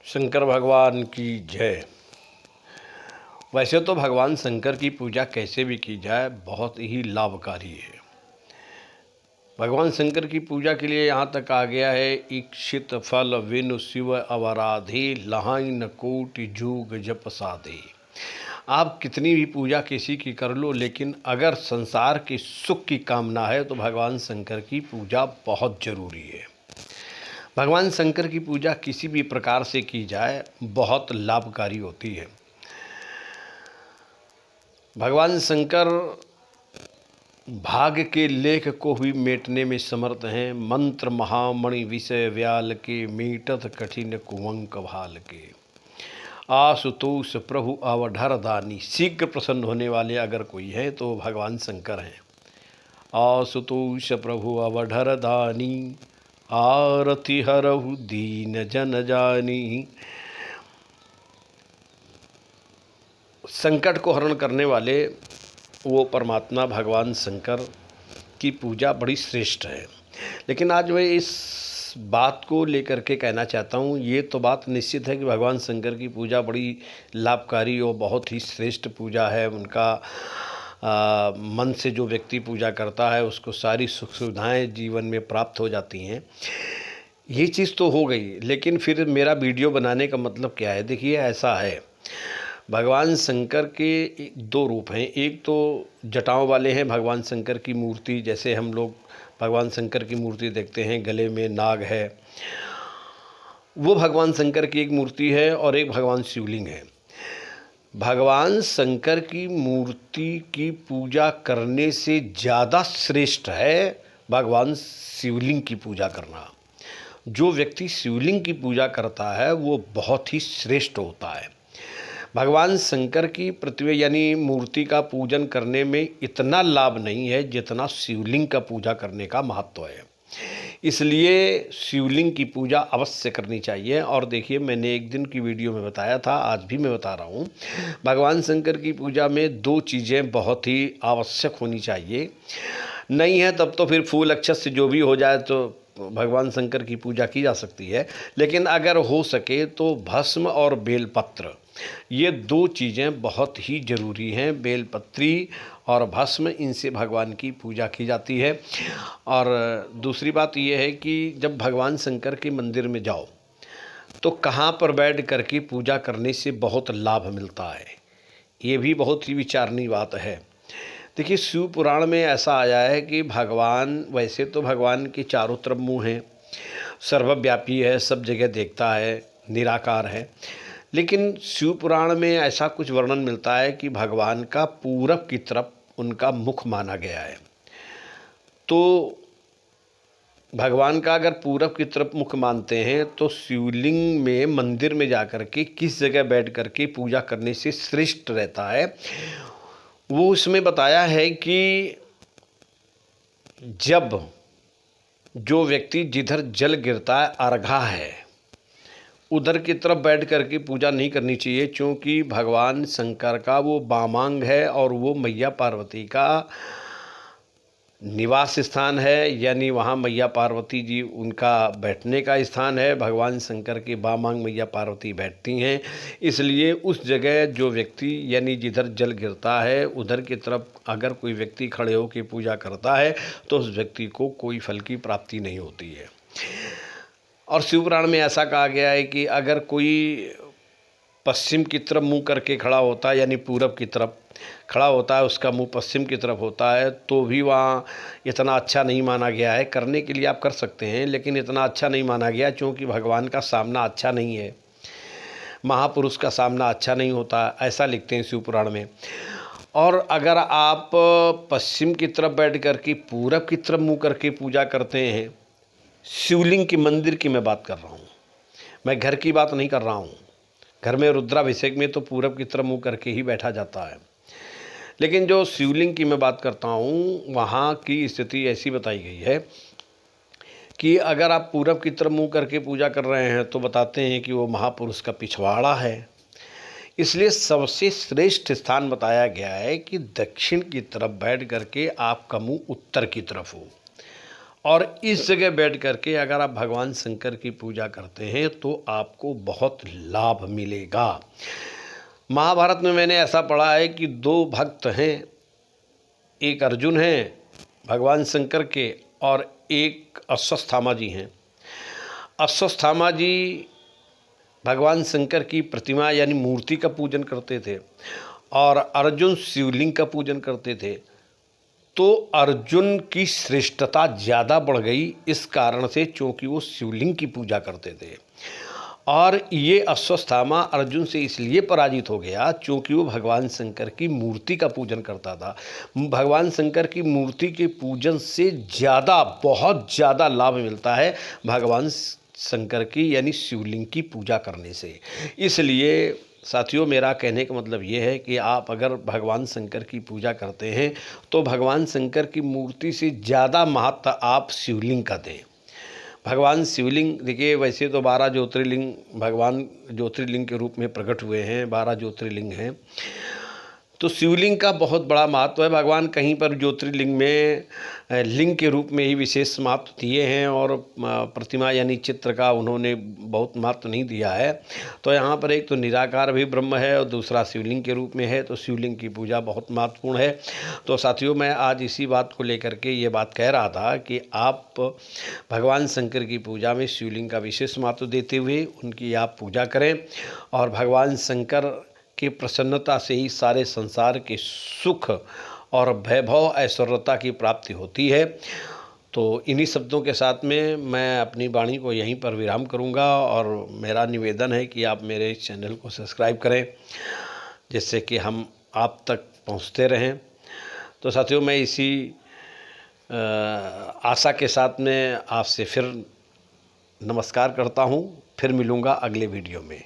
शंकर भगवान की जय। वैसे तो भगवान शंकर की पूजा कैसे भी की जाए बहुत ही लाभकारी है। भगवान शंकर की पूजा के लिए यहाँ तक आ गया है, इक्षित फल विनु शिव अवराधे लहाई न कोटि जोग जप साधे। आप कितनी भी पूजा किसी की कर लो, लेकिन अगर संसार के सुख की कामना है तो भगवान शंकर की पूजा बहुत ज़रूरी है। भगवान शंकर की पूजा किसी भी प्रकार से की जाए बहुत लाभकारी होती है। भगवान शंकर भाग्य के लेख को भी मेटने में समर्थ हैं। मंत्र महामणि विषय व्याल के मीटत कठिन कुवंक भाल के। आशुतोष प्रभु अवधर दानी, शीघ्र प्रसन्न होने वाले अगर कोई है तो भगवान शंकर हैं। आशुतोष प्रभु अवधर दानी, आरति हरहु दीन जन जानी। संकट को हरण करने वाले वो परमात्मा भगवान शंकर की पूजा बड़ी श्रेष्ठ है। लेकिन आज मैं इस बात को लेकर के कहना चाहता हूँ, ये तो बात निश्चित है कि भगवान शंकर की पूजा बड़ी लाभकारी और बहुत ही श्रेष्ठ पूजा है। उनका मन से जो व्यक्ति पूजा करता है उसको सारी सुख सुविधाएँ जीवन में प्राप्त हो जाती हैं। ये चीज़ तो हो गई, लेकिन फिर मेरा वीडियो बनाने का मतलब क्या है? देखिए, ऐसा है, भगवान शंकर के दो रूप हैं। एक तो जटाओं वाले हैं भगवान शंकर की मूर्ति, जैसे हम लोग भगवान शंकर की मूर्ति देखते हैं, गले में नाग है, वो भगवान शंकर की एक मूर्ति है। और एक भगवान शिवलिंग है। भगवान शंकर की मूर्ति की पूजा करने से ज़्यादा श्रेष्ठ है भगवान शिवलिंग की पूजा करना। जो व्यक्ति शिवलिंग की पूजा करता है वो बहुत ही श्रेष्ठ होता है। भगवान शंकर की प्रतिमा यानी मूर्ति का पूजन करने में इतना लाभ नहीं है जितना शिवलिंग का पूजा करने का महत्व है। इसलिए शिवलिंग की पूजा अवश्य करनी चाहिए। और देखिए, मैंने एक दिन की वीडियो में बताया था, आज भी मैं बता रहा हूँ, भगवान शंकर की पूजा में दो चीज़ें बहुत ही आवश्यक होनी चाहिए। नहीं है तब तो फिर फूल अक्षत से जो भी हो जाए तो भगवान शंकर की पूजा की जा सकती है। लेकिन अगर हो सके तो भस्म और बेलपत्र, ये दो चीज़ें बहुत ही ज़रूरी हैं। बेलपत्री और भस्म, इनसे भगवान की पूजा की जाती है। और दूसरी बात ये है कि जब भगवान शंकर के मंदिर में जाओ तो कहाँ पर बैठ कर के पूजा करने से बहुत लाभ मिलता है, ये भी बहुत ही विचारनीय बात है। देखिए, शिव पुराण में ऐसा आया है कि भगवान, वैसे तो भगवान के चारों तरफ मुँह हैं, सर्वव्यापी है, सब जगह देखता है, निराकार है। लेकिन शिव पुराण में ऐसा कुछ वर्णन मिलता है कि भगवान का पूरब की तरफ उनका मुख माना गया है। तो भगवान का अगर पूरब की तरफ मुख मानते हैं तो शिवलिंग में मंदिर में जाकर के किस जगह बैठ कर के पूजा करने से श्रेष्ठ रहता है, वो उसमें बताया है कि जब जो व्यक्ति जिधर जल गिरता है, अर्घा है, उधर की तरफ बैठ करके पूजा नहीं करनी चाहिए, क्योंकि भगवान शंकर का वो वामांग है और वो मैया पार्वती का निवास स्थान है। यानी वहाँ मैया पार्वती जी, उनका बैठने का स्थान है। भगवान शंकर के वामांग मैया पार्वती बैठती हैं। इसलिए उस जगह जो व्यक्ति यानी जिधर जल गिरता है उधर की तरफ अगर कोई व्यक्ति खड़े होकर पूजा करता है तो उस व्यक्ति को कोई फल की प्राप्ति नहीं होती है। और शिवपुराण में ऐसा कहा गया है कि अगर कोई पश्चिम की तरफ मुंह करके खड़ा होता है, यानी पूरब की तरफ खड़ा होता है, उसका मुंह पश्चिम की तरफ होता है, तो भी वहाँ इतना अच्छा नहीं माना गया है। करने के लिए आप कर सकते हैं, लेकिन इतना अच्छा नहीं माना गया, क्योंकि भगवान का सामना अच्छा नहीं है, महापुरुष का सामना अच्छा नहीं होता, ऐसा लिखते हैं शिवपुराण में। और अगर आप पश्चिम की तरफ बैठ कर के पूरब की तरफ मुँह करके पूजा करते हैं, शिवलिंग के मंदिर की मैं बात कर रहा हूँ, मैं घर की बात नहीं कर रहा हूँ। घर में रुद्राभिषेक में तो पूरब की तरफ मुँह करके ही बैठा जाता है, लेकिन जो शिवलिंग की मैं बात करता हूँ वहाँ की स्थिति ऐसी बताई गई है कि अगर आप पूरब की तरफ मुँह करके पूजा कर रहे हैं तो बताते हैं कि वो महापुरुष का पिछवाड़ा है। इसलिए सबसे श्रेष्ठ स्थान बताया गया है कि दक्षिण की तरफ बैठ करके आपका मुँह उत्तर की तरफ हो और इस जगह बैठ करके अगर आप भगवान शंकर की पूजा करते हैं तो आपको बहुत लाभ मिलेगा। महाभारत में मैंने ऐसा पढ़ा है कि 2 भक्त हैं, एक अर्जुन हैं भगवान शंकर के और एक अश्वत्थामा जी हैं। अश्वत्थामा जी भगवान शंकर की प्रतिमा यानी मूर्ति का पूजन करते थे और अर्जुन शिवलिंग का पूजन करते थे। तो अर्जुन की श्रेष्ठता ज़्यादा बढ़ गई इस कारण से, क्योंकि वो शिवलिंग की पूजा करते थे। और ये अश्वत्थामा अर्जुन से इसलिए पराजित हो गया क्योंकि वो भगवान शंकर की मूर्ति का पूजन करता था। भगवान शंकर की मूर्ति के पूजन से ज़्यादा, बहुत ज़्यादा लाभ मिलता है भगवान शंकर की यानी शिवलिंग की पूजा करने से। इसलिए साथियों, मेरा कहने का मतलब ये है कि आप अगर भगवान शंकर की पूजा करते हैं तो भगवान शंकर की मूर्ति से ज़्यादा महत्व आप शिवलिंग का दें। भगवान शिवलिंग, देखिए वैसे तो 12 ज्योतिर्लिंग भगवान ज्योतिर्लिंग के रूप में प्रकट हुए हैं, 12 ज्योतिर्लिंग हैं। तो शिवलिंग का बहुत बड़ा महत्व है। भगवान कहीं पर ज्योतिर्लिंग में लिंग के रूप में ही विशेष महत्व दिए हैं और प्रतिमा यानी चित्र का उन्होंने बहुत महत्व नहीं दिया है। तो यहाँ पर एक तो निराकार भी ब्रह्म है और दूसरा शिवलिंग के रूप में है, तो शिवलिंग की पूजा बहुत महत्वपूर्ण है। तो साथियों, मैं आज इसी बात को लेकर के ये बात कह रहा था कि आप भगवान शंकर की पूजा में शिवलिंग का विशेष महत्व देते हुए उनकी आप पूजा करें और भगवान शंकर की प्रसन्नता से ही सारे संसार के सुख और वैभव ऐश्वर्यता की प्राप्ति होती है। तो इन्हीं शब्दों के साथ में मैं अपनी वाणी को यहीं पर विराम करूंगा और मेरा निवेदन है कि आप मेरे चैनल को सब्सक्राइब करें जिससे कि हम आप तक पहुंचते रहें। तो साथियों, मैं इसी आशा के साथ में आपसे फिर नमस्कार करता हूं। फिर मिलूंगा अगले वीडियो में।